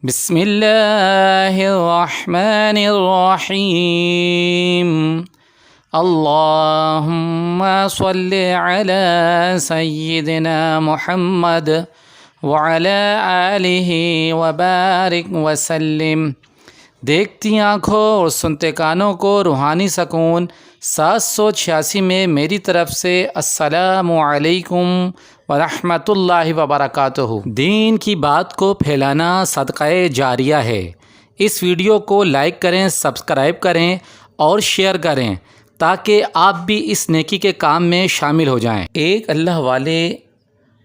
بسم اللہ الرحمن الرحیم اللہم صلی علی سیدنا محمد وعلی آلہ وبارک وسلم۔ دیکھتی آنکھوں اور سنتے کانوں کو روحانی سکون 786 میں میری طرف سے السلام علیکم ورحمۃ اللہ وبرکاتہ۔ دین کی بات کو پھیلانا صدقہ جاریہ ہے۔ اس ویڈیو کو لائک کریں، سبسکرائب کریں اور شیئر کریں تاکہ آپ بھی اس نیکی کے کام میں شامل ہو جائیں۔ ایک اللہ والے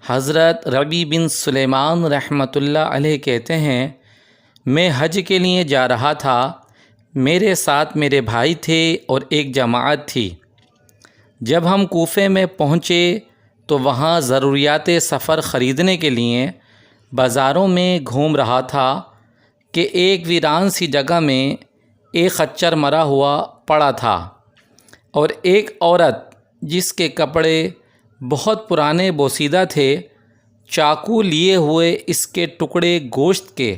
حضرت ربیع بن سلیمان رحمۃ اللہ علیہ کہتے ہیں، میں حج کے لیے جا رہا تھا، میرے ساتھ میرے بھائی تھے اور ایک جماعت تھی۔ جب ہم کوفے میں پہنچے تو وہاں ضروریات سفر خریدنے کے لیے بازاروں میں گھوم رہا تھا کہ ایک ویران سی جگہ میں ایک خچر مرا ہوا پڑا تھا اور ایک عورت جس کے کپڑے بہت پرانے بوسیدہ تھے چاقو لیے ہوئے اس کے ٹکڑے گوشت کے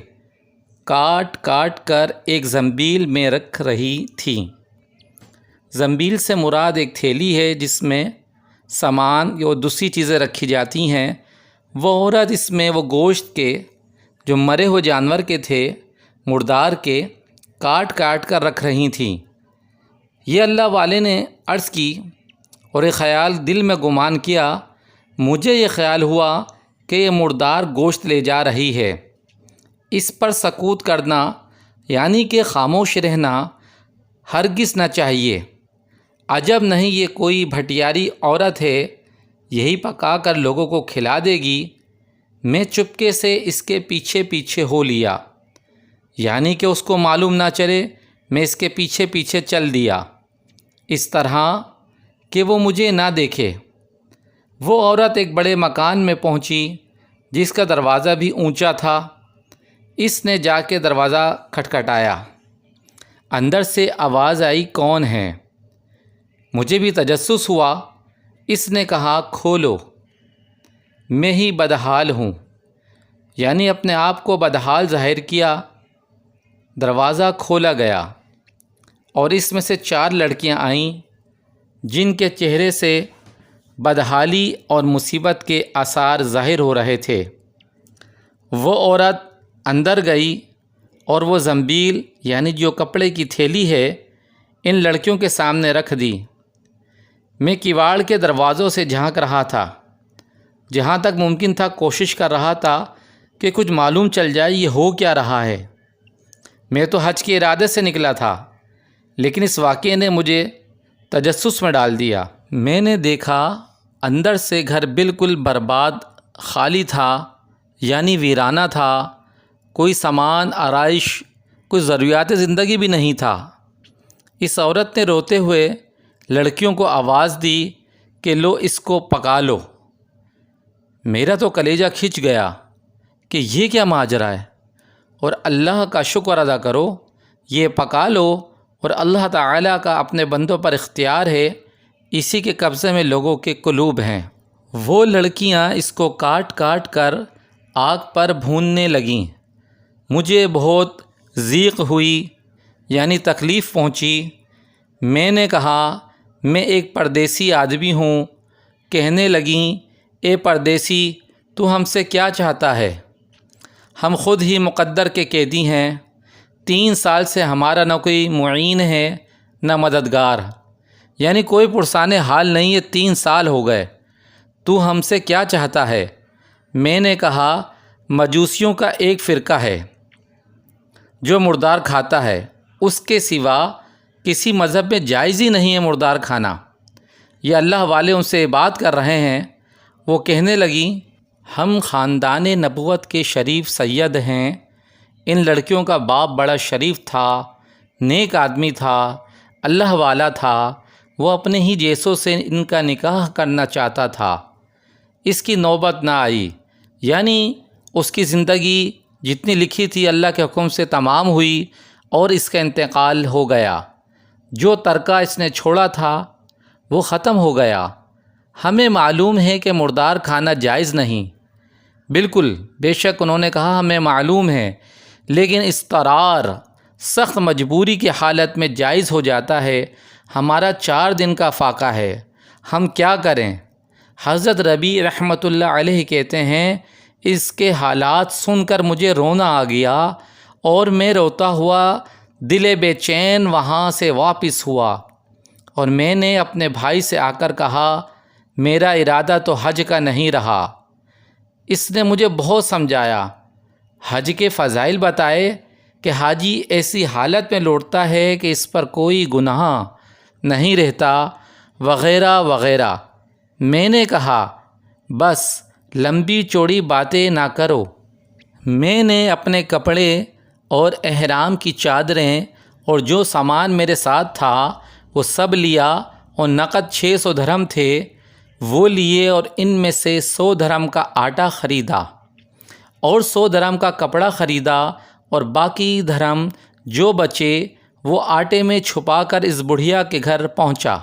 کاٹ کاٹ کر ایک زنبیل میں رکھ رہی تھی۔ زنبیل سے مراد ایک تھیلی ہے جس میں سامان یا دوسری چیزیں رکھی جاتی ہیں۔ وہ عورت اس میں وہ گوشت کے جو مرے ہوئے جانور کے تھے، مردار کے، کاٹ کاٹ کر رکھ رہی تھیں۔ یہ اللہ والے نے عرض کی اور یہ خیال دل میں گمان کیا، مجھے یہ خیال ہوا کہ یہ مردار گوشت لے جا رہی ہے۔ اس پر سکوت کرنا یعنی کہ خاموش رہنا ہرگز نہ چاہیے۔ عجب نہیں یہ کوئی بھٹیاری عورت ہے، یہی پکا کر لوگوں کو کھلا دے گی۔ میں چپکے سے اس کے پیچھے پیچھے ہو لیا، یعنی کہ اس کو معلوم نہ چلے، میں اس کے پیچھے پیچھے چل دیا اس طرح کہ وہ مجھے نہ دیکھے۔ وہ عورت ایک بڑے مکان میں پہنچی جس کا دروازہ بھی اونچا تھا۔ اس نے جا کے دروازہ کھٹکھٹایا۔ اندر سے آواز آئی، کون ہے؟ مجھے بھی تجسس ہوا۔ اس نے کہا، کھولو، میں ہی بدحال ہوں، یعنی اپنے آپ کو بدحال ظاہر کیا۔ دروازہ کھولا گیا اور اس میں سے 4 لڑکیاں آئیں جن کے چہرے سے بدحالی اور مصیبت کے آثار ظاہر ہو رہے تھے۔ وہ عورت اندر گئی اور وہ زنبیل یعنی جو کپڑے کی تھیلی ہے ان لڑکیوں کے سامنے رکھ دی۔ میں کواڑ کے دروازوں سے جھانک رہا تھا، جہاں تک ممکن تھا کوشش کر رہا تھا کہ کچھ معلوم چل جائے یہ ہو کیا رہا ہے۔ میں تو حج کے ارادے سے نکلا تھا، لیکن اس واقعے نے مجھے تجسس میں ڈال دیا۔ میں نے دیکھا اندر سے گھر بالکل برباد خالی تھا، یعنی ویرانہ تھا، کوئی سامان آرائش، کوئی ضروریات زندگی بھی نہیں تھا۔ اس عورت نے روتے ہوئے لڑکیوں کو آواز دی کہ لو اس کو پکا لو۔ میرا تو کلیجہ کھنچ گیا کہ یہ کیا ماجرا ہے، اور اللہ کا شکر ادا کرو، یہ پکا لو اور اللہ تعالیٰ کا اپنے بندوں پر اختیار ہے، اسی کے قبضے میں لوگوں کے قلوب ہیں۔ وہ لڑکیاں اس کو کاٹ کاٹ کر آگ پر بھوننے لگیں۔ مجھے بہت ضیق ہوئی، یعنی تکلیف پہنچی۔ میں نے کہا، میں ایک پردیسی آدمی ہوں۔ کہنے لگیں، اے پردیسی، تو ہم سے کیا چاہتا ہے؟ ہم خود ہی مقدر کے قیدی ہیں۔ 3 سال سے ہمارا نہ کوئی معین ہے نہ مددگار، یعنی کوئی پرسان حال نہیں ہے، 3 سال ہو گئے۔ تو ہم سے کیا چاہتا ہے؟ میں نے کہا، مجوسیوں کا ایک فرقہ ہے جو مردار کھاتا ہے، اس کے سوا کسی مذہب میں جائز ہی نہیں ہے مردار کھانا۔ یہ اللہ والے ان سے بات کر رہے ہیں۔ وہ کہنے لگیں، ہم خاندان نبوت کے شریف سید ہیں۔ ان لڑکیوں کا باپ بڑا شریف تھا، نیک آدمی تھا، اللہ والا تھا، وہ اپنے ہی جیسوں سے ان کا نکاح کرنا چاہتا تھا۔ اس کی نوبت نہ آئی، یعنی اس کی زندگی جتنی لکھی تھی اللہ کے حکم سے تمام ہوئی اور اس کا انتقال ہو گیا۔ جو ترکہ اس نے چھوڑا تھا وہ ختم ہو گیا۔ ہمیں معلوم ہے کہ مردار کھانا جائز نہیں۔ بالکل، بے شک انہوں نے کہا ہمیں معلوم ہے لیکن اضطرار سخت مجبوری کی حالت میں جائز ہو جاتا ہے۔ ہمارا 4 دن کا فاقہ ہے، ہم کیا کریں؟ حضرت ربیع رحمۃ اللہ علیہ کہتے ہیں اس کے حالات سن کر مجھے رونا آ گیا اور میں روتا ہوا دل بے چین وہاں سے واپس ہوا، اور میں نے اپنے بھائی سے آ کر کہا میرا ارادہ تو حج کا نہیں رہا۔ اس نے مجھے بہت سمجھایا، حج کے فضائل بتائے کہ حاجی ایسی حالت میں لوٹتا ہے کہ اس پر کوئی گناہ نہیں رہتا وغیرہ وغیرہ۔ میں نے کہا بس لمبی چوڑی باتیں نہ کرو۔ میں نے اپنے کپڑے اور احرام کی چادریں اور جو سامان میرے ساتھ تھا وہ سب لیا، اور نقد 600 درہم تھے وہ لیے، اور ان میں سے 100 درہم کا آٹا خریدا اور 100 درہم کا کپڑا خریدا، اور باقی درہم جو بچے وہ آٹے میں چھپا کر اس بڑھیا کے گھر پہنچا،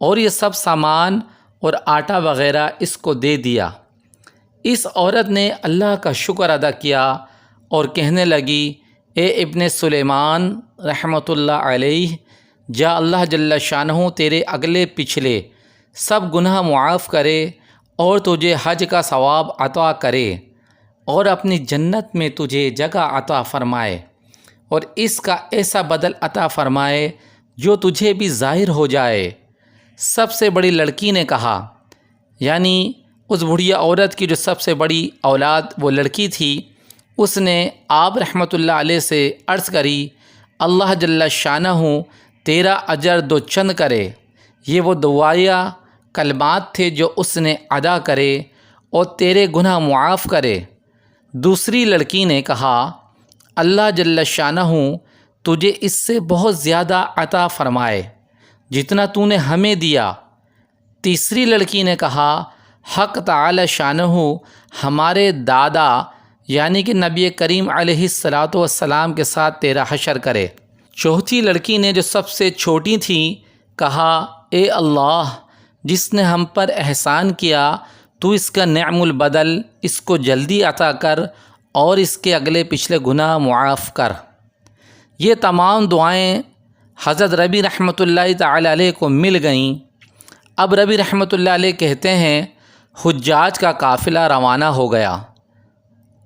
اور یہ سب سامان اور آٹا وغیرہ اس کو دے دیا۔ اس عورت نے اللہ کا شکر ادا کیا اور کہنے لگی اے ابن سلیمان رحمۃ اللہ علیہ، جا اللہ جل شانہ تیرے اگلے پچھلے سب گناہ معاف کرے اور تجھے حج کا ثواب عطا کرے، اور اپنی جنت میں تجھے جگہ عطا فرمائے، اور اس کا ایسا بدل عطا فرمائے جو تجھے بھی ظاہر ہو جائے۔ سب سے بڑی لڑکی نے کہا، یعنی اس بڑھیا عورت کی جو سب سے بڑی اولاد وہ لڑکی تھی، اس نے آپ رحمۃ اللہ علیہ سے عرض کری اللہ جل شانہ تیرا اجر دو چند کرے۔ یہ وہ دعائیہ کلمات تھے جو اس نے ادا کرے اور تیرے گناہ معاف کرے۔ دوسری لڑکی نے کہا اللہ جل شانہ تجھے اس سے بہت زیادہ عطا فرمائے جتنا تو نے ہمیں دیا۔ تیسری لڑکی نے کہا حق تعالی شانہ ہمارے دادا یعنی کہ نبی کریم علیہ الصلاۃ والسلام کے ساتھ تیرا حشر کرے۔ چوتھی لڑکی نے جو سب سے چھوٹی تھی کہا اے اللہ جس نے ہم پر احسان کیا تو اس کا نعم البدل اس کو جلدی عطا کر اور اس کے اگلے پچھلے گناہ معاف کر۔ یہ تمام دعائیں حضرت ربیع رحمۃ اللہ تعالی علیہ کو مل گئیں۔ اب ربیع رحمۃ اللہ علیہ کہتے ہیں حجاج کا قافلہ روانہ ہو گیا،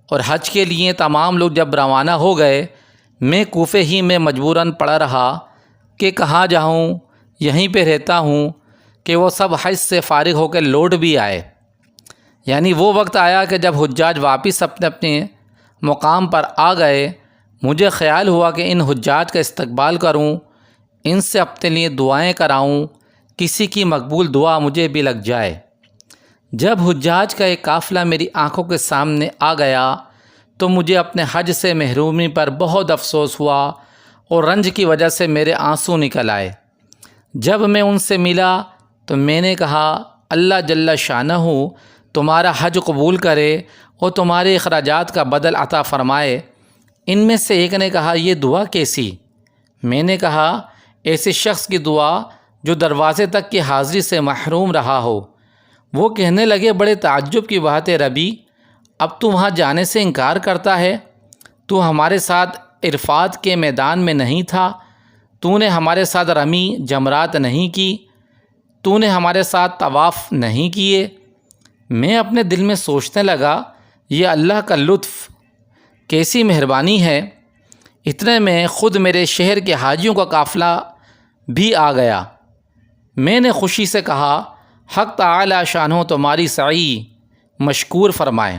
اور حج کے لیے تمام لوگ جب روانہ ہو گئے میں کوفے ہی میں مجبوراً پڑا رہا کہ کہاں جاؤں، یہیں پہ رہتا ہوں کہ وہ سب حج سے فارغ ہو کے لوٹ بھی آئے۔ یعنی وہ وقت آیا کہ جب حجاج واپس اپنے اپنے مقام پر آ گئے، مجھے خیال ہوا کہ ان حجاج کا استقبال کروں، ان سے اپنے لیے دعائیں کراؤں، کسی کی مقبول دعا مجھے بھی لگ جائے۔ جب حجاج کا ایک قافلہ میری آنکھوں کے سامنے آ گیا تو مجھے اپنے حج سے محرومی پر بہت افسوس ہوا اور رنج کی وجہ سے میرے آنسو نکل آئے۔ جب میں ان سے ملا تو میں نے کہا اللہ جل شانہ تمہارا حج قبول کرے اور تمہارے اخراجات کا بدل عطا فرمائے۔ ان میں سے ایک نے کہا یہ دعا کیسی؟ میں نے کہا ایسے شخص کی دعا جو دروازے تک کی حاضری سے محروم رہا ہو۔ وہ کہنے لگے بڑے تعجب کی بات ہے ربیع، اب تو وہاں جانے سے انکار کرتا ہے؟ تو ہمارے ساتھ عرفات کے میدان میں نہیں تھا؟ تو نے ہمارے ساتھ رمی جمرات نہیں کی؟ تو نے ہمارے ساتھ طواف نہیں کیے؟ میں اپنے دل میں سوچنے لگا یہ اللہ کا لطف، کیسی مہربانی ہے۔ اتنے میں خود میرے شہر کے حاجیوں کا قافلہ بھی آ گیا۔ میں نے خوشی سے کہا حق تعالی شانہ تمہاری سعی مشکور فرمائے،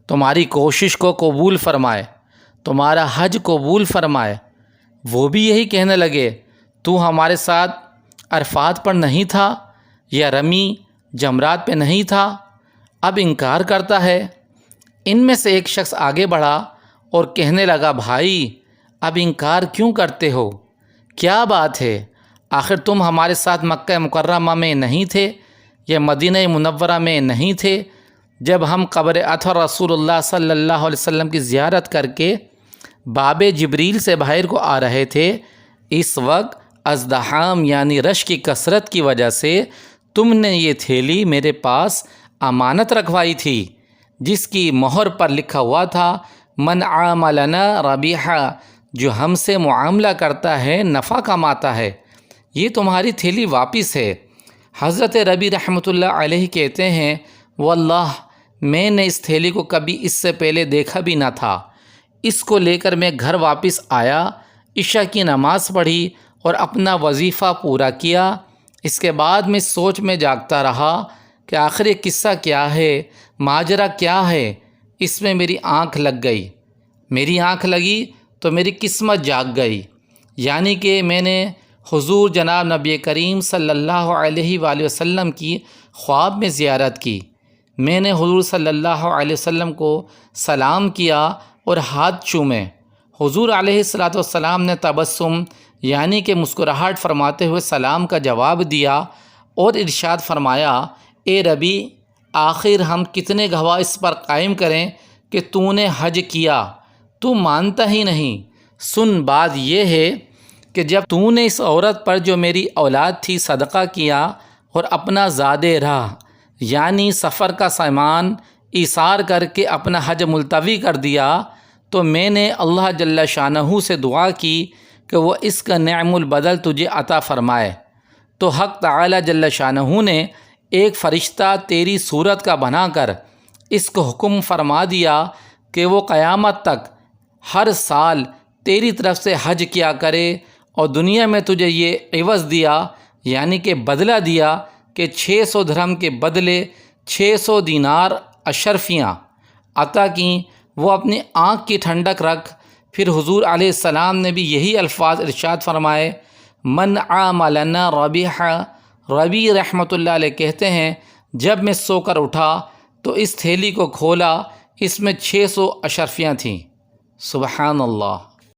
تمہاری کوشش کو قبول فرمائے، تمہارا حج قبول فرمائے۔ وہ بھی یہی کہنے لگے تو ہمارے ساتھ عرفات پر نہیں تھا یا رمی جمرات پہ نہیں تھا، اب انکار کرتا ہے۔ ان میں سے ایک شخص آگے بڑھا اور کہنے لگا بھائی اب انکار کیوں کرتے ہو؟ کیا بات ہے؟ آخر تم ہمارے ساتھ مکہ مکرمہ میں نہیں تھے یا مدینہ منورہ میں نہیں تھے جب ہم قبر اطہر رسول اللہ صلی اللہ علیہ وسلم کی زیارت کر کے باب جبریل سے باہر کو آ رہے تھے؟ اس وقت ازدحام یعنی رش کی کثرت کی وجہ سے تم نے یہ تھیلی میرے پاس امانت رکھوائی تھی جس کی مہر پر لکھا ہوا تھا من عاملنا ربیحا، جو ہم سے معاملہ کرتا ہے نفع کماتا ہے، یہ تمہاری تھیلی واپس ہے۔ حضرت ربی رحمۃ اللہ علیہ کہتے ہیں واللہ میں نے اس تھیلی کو کبھی اس سے پہلے دیکھا بھی نہ تھا۔ اس کو لے کر میں گھر واپس آیا، عشاء کی نماز پڑھی اور اپنا وظیفہ پورا کیا۔ اس کے بعد میں سوچ میں جاگتا رہا کہ آخر یہ قصہ کیا ہے، ماجرا کیا ہے۔ اس میں میری آنکھ لگ گئی، میری آنکھ لگی تو میری قسمت جاگ گئی، یعنی کہ میں نے حضور جناب نبی کریم صلی اللہ علیہ وآلہ وسلم کی خواب میں زیارت کی۔ میں نے حضور صلی اللہ علیہ وسلم کو سلام کیا اور ہاتھ چومے۔ حضور علیہ الصلاۃ والسلام نے تبسم یعنی کہ مسکراہٹ فرماتے ہوئے سلام کا جواب دیا اور ارشاد فرمایا، اے ربی، آخر ہم کتنے گواہ اس پر قائم کریں کہ تو نے حج کیا، تو مانتا ہی نہیں۔ سن، بات یہ ہے کہ جب تو نے اس عورت پر جو میری اولاد تھی صدقہ کیا اور اپنا زادِ راہ یعنی سفر کا سامان ایثار کر کے اپنا حج ملتوی کر دیا، تو میں نے اللہ جل شانہ سے دعا کی کہ وہ اس کا نعم البدل تجھے عطا فرمائے۔ تو حق تعالی جل شانہ نے ایک فرشتہ تیری صورت کا بنا کر اس کو حکم فرما دیا کہ وہ قیامت تک ہر سال تیری طرف سے حج کیا کرے، اور دنیا میں تجھے یہ عوض دیا یعنی کہ بدلہ دیا کہ 600 درہم کے بدلے 600 دینار اشرفیاں عطا کیں۔ وہ اپنی آنکھ کی ٹھنڈک رکھ۔ پھر حضور علیہ السلام نے بھی یہی الفاظ ارشاد فرمائے، من عاملنا ربیحا۔ ربی رحمۃ اللہ علیہ کہتے ہیں جب میں سو کر اٹھا تو اس تھیلی کو کھولا، اس میں 600 اشرفیاں تھیں۔ سبحان اللہ۔